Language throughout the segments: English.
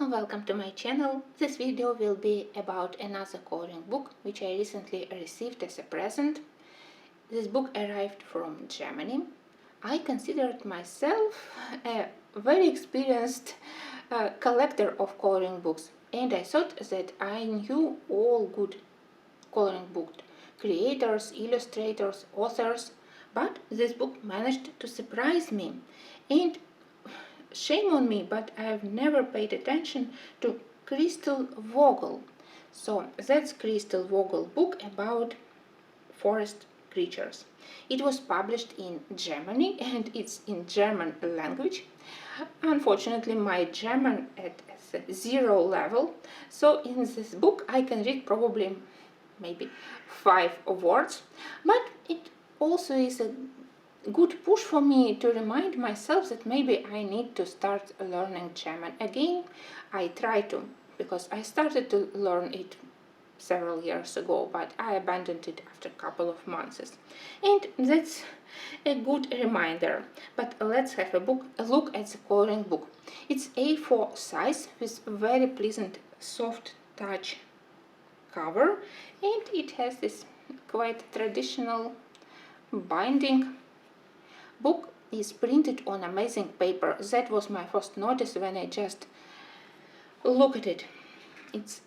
Welcome to my channel. This video will be about another coloring book which I recently received as a present. This book arrived from Germany. I considered myself a very experienced collector of coloring books, and I thought that I knew all good coloring book creators, illustrators, authors, but this book managed to surprise me. And shame on me, but I have never paid attention to Christl Vogl. So that's Christl Vogl book about forest creatures. It was published in Germany and it's in German language. Unfortunately, my German at zero level, so in this book I can read probably maybe 5 words, but it also is a good push for me to remind myself that maybe I need to start learning German again. I try to, because I started to learn it several years ago, but I abandoned it after a couple of months. And that's a good reminder. But let's have a look at the coloring book. It's A4 size with very pleasant soft touch cover, and it has this quite traditional binding. Book is printed on amazing paper. That was my first notice when I just look at it. It's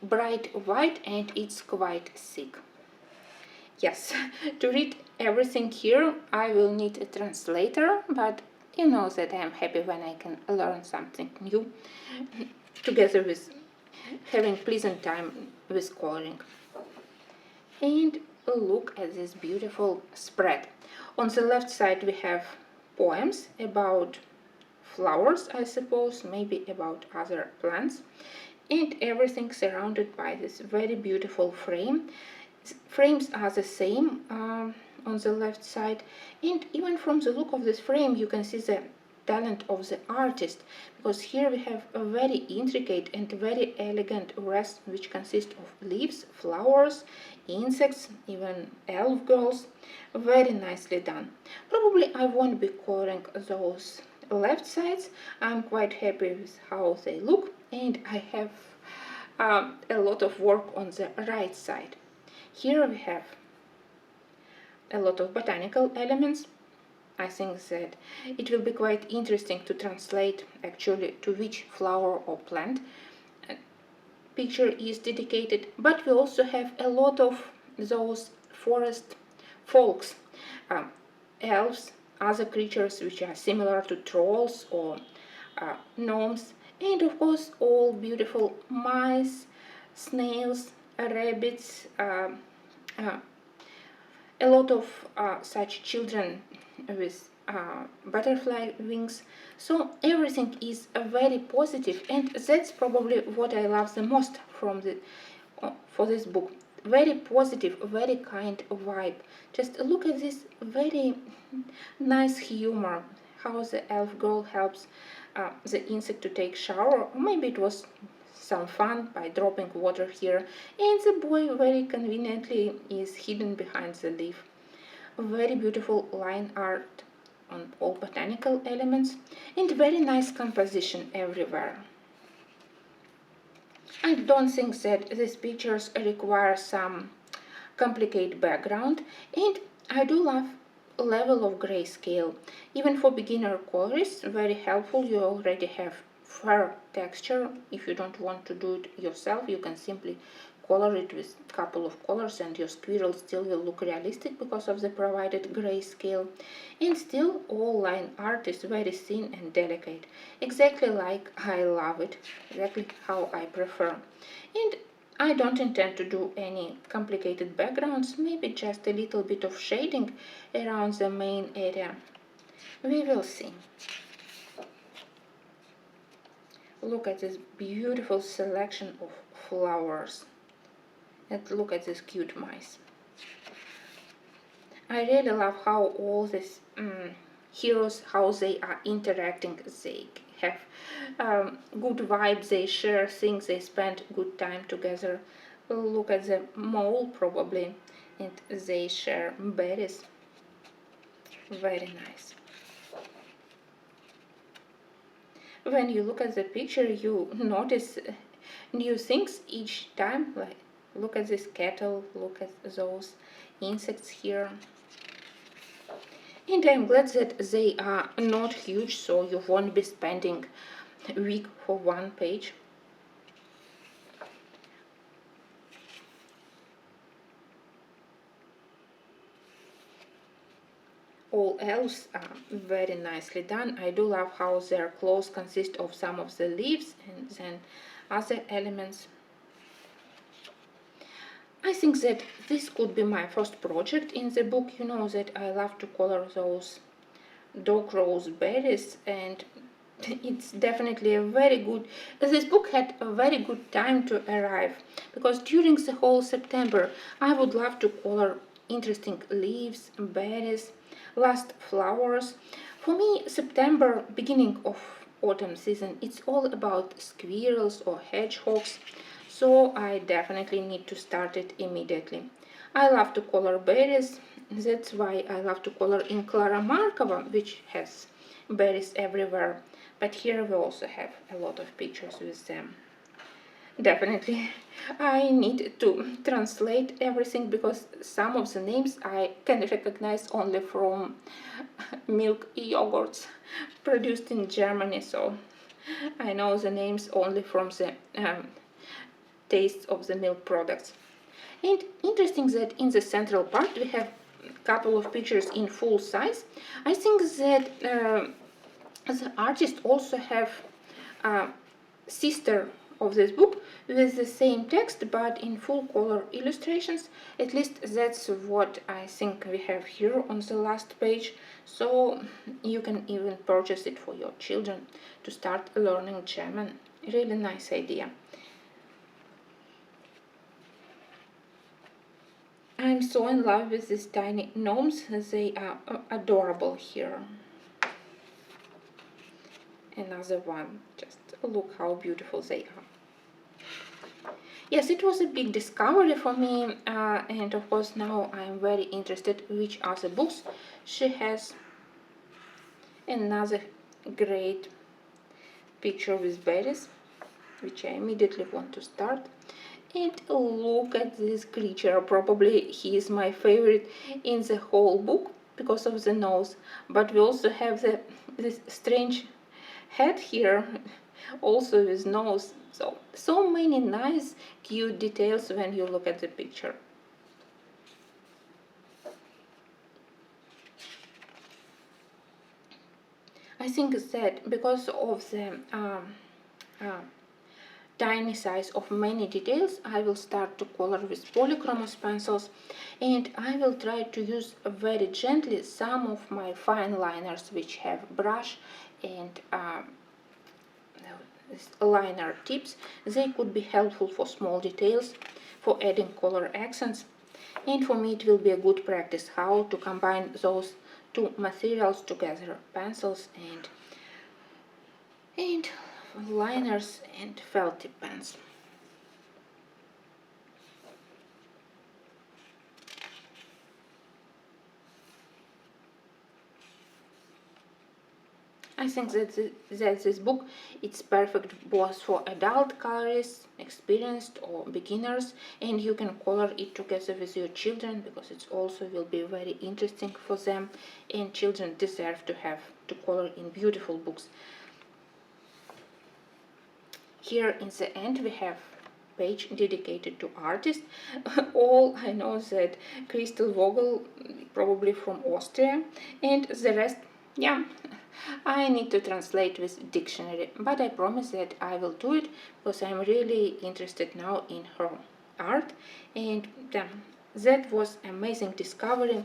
bright white and it's quite thick. Yes, to read everything here I will need a translator, but you know that I am happy when I can learn something new together with having pleasant time with coloring. And look at this beautiful spread. On the left side we have poems about flowers, I suppose, maybe about other plants, and everything surrounded by this very beautiful frame. Frames are the same on the left side, and even from the look of this frame you can see the talent of the artist, because here we have a very intricate and very elegant wreath which consists of leaves, flowers, insects, even elf girls. Very nicely done. Probably I won't be coloring those left sides. I'm quite happy with how they look, and I have a lot of work on the right side. Here we have a lot of botanical elements. I think that it will be quite interesting to translate actually to which flower or plant picture is dedicated, but we also have a lot of those forest folks, elves, other creatures which are similar to trolls or gnomes, and of course all beautiful mice, snails, rabbits, a lot of such children with butterfly wings. So everything is very positive, and that's probably what I love the most from for this book. Very positive, very kind vibe. Just look at this very nice humor, how the elf girl helps the insect to take shower, or maybe it was some fun by dropping water here, and the boy very conveniently is hidden behind the leaf. Very beautiful line art on all botanical elements, and very nice composition everywhere. I don't think that these pictures require some complicated background, and I do love level of grayscale. Even for beginner colorists, very helpful. You already have fair texture. If you don't want to do it yourself, you can simply color it with a couple of colors and your squirrel still will look realistic because of the provided grayscale. And still all line art is very thin and delicate, exactly like I love it, exactly how I prefer. And I don't intend to do any complicated backgrounds, maybe just a little bit of shading around the main area. We will see. Look at this beautiful selection of flowers. And look at these cute mice. I really love how all these heroes, how they are interacting. They have good vibes, they share things, they spend good time together. Look at the mole probably, and they share berries. Very nice. when you look at the picture, you notice new things each time. Like, look at this kettle, look at those insects here. And I'm glad that they are not huge, so you won't be spending a week for one page. All elves are very nicely done. I do love how their clothes consist of some of the leaves and then other elements. I think that this could be my first project in the book. You know that I love to color those dog rose berries, and it's definitely a very good, this book had a very good time to arrive, because during the whole September I would love to color interesting leaves, berries, last flowers. For me, September, beginning of autumn season, it's all about squirrels or hedgehogs, so I definitely need to start it immediately. I love to color berries. That's why I love to color in Kolorowanka, which has berries everywhere. But here we also have a lot of pictures with them. Definitely, I need to translate everything, because some of the names I can recognize only from milk yogurts produced in Germany, so I know the names only from the taste of the milk products. And interesting that in the central part we have a couple of pictures in full size. I think that the artist also have a sister of this book with the same text but in full color illustrations. At least that's what I think we have here on the last page, so you can even purchase it for your children to start learning German. Really nice idea. I'm so in love with these tiny gnomes. They are adorable here. Another one. Just look how beautiful they are. Yes, it was a big discovery for me, and of course now I'm very interested which other books she has. Another great picture with berries, which I immediately want to start. And look at this creature. Probably he is my favorite in the whole book because of the nose. But we also have this strange head here, also with nose. So many nice, cute details when you look at the picture. I think that because of the tiny size of many details, I will start to color with polychromos pencils, and I will try to use very gently some of my fine liners which have brush and liner tips. They could be helpful for small details, for adding color accents, and for me it will be a good practice how to combine those two materials together, pencils and liners and felt tip pens. I think that this book it's perfect both for adult colorists, experienced or beginners, and you can color it together with your children because it also will be very interesting for them, and children deserve to have to color in beautiful books. Here in the end we have page dedicated to artists. All I know that Christl Vogl, probably from Austria, and the rest, yeah, I need to translate with dictionary, but I promise that I will do it because I'm really interested now in her art, and that was amazing discovery.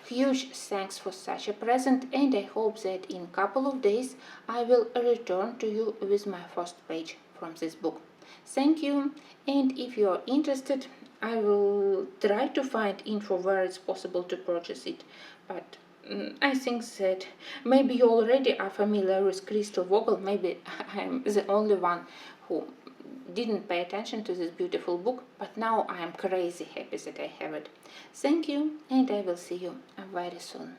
Huge thanks for such a present, and I hope that in a couple of days I will return to you with my first page from this book. Thank you, and if you are interested, I will try to find info where it's possible to purchase it, but I think that maybe you already are familiar with Christl Vogl. Maybe I'm the only one who didn't pay attention to this beautiful book, but now I am crazy happy that I have it. Thank you, and I will see you very soon.